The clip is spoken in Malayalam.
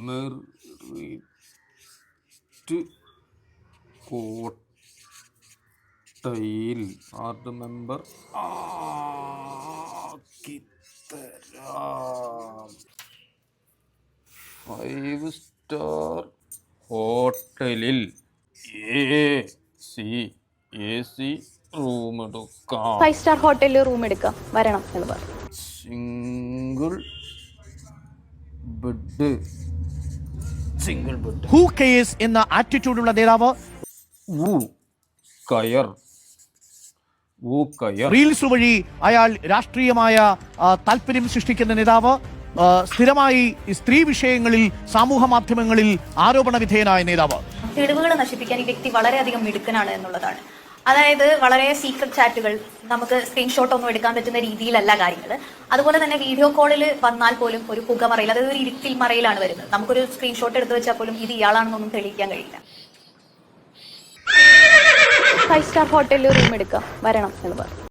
മെറിറ്റ് കോട്ടയിൽ വാർഡ് മെമ്പർ ആക്കിത്തരാം. 5 സ്റ്റാർ ഹോട്ടലിൽ AC റൂം എടുക്കാം. 5 സ്റ്റാർ ഹോട്ടലിൽ റൂം എടുക്കാം, വരണം എന്ന് പറഞ്ഞു. Single bed. ഹൂ കെയേഴ്സ് എന്ന ആറ്റിറ്റ്യൂഡുള്ള നേതാവ്, റീൽസ് വഴി അയാൾ രാഷ്ട്രീയമായ താല്പര്യം സൃഷ്ടിക്കുന്ന നേതാവ്, സ്ഥിരമായി സ്ത്രീ വിഷയങ്ങളിൽ സമൂഹ മാധ്യമങ്ങളിൽ ആരോപണ വിധേയനായ നേതാവ്. തെളിവുകൾ നശിപ്പിക്കാൻ ഈ വ്യക്തി വളരെയധികം മിടുക്കനാണ് എന്നുള്ളതാണ്. അതായത് വളരെ സീക്രട്ട് ചാറ്റുകൾ, നമുക്ക് സ്ക്രീൻഷോട്ട് ഒന്നും എടുക്കാൻ പറ്റുന്ന രീതിയിലല്ല കാര്യങ്ങൾ. അതുപോലെ തന്നെ വീഡിയോ കോളിൽ വന്നാൽ പോലും ഒരു പുകമറയിൽ, അതായത് ഒരു ഇരുട്ടിൽ മറയിലാണ് വരുന്നത്. നമുക്കൊരു സ്ക്രീൻഷോട്ട് എടുത്തു വെച്ചാൽ പോലും ഇത് ഇയാളാണെന്നൊന്നും തെളിയിക്കാൻ കഴിയില്ല. 5 സ്റ്റാർ ഹോട്ടലിൽ റൂം എടുക്കാം, വരണം എന്ന് പറഞ്ഞു.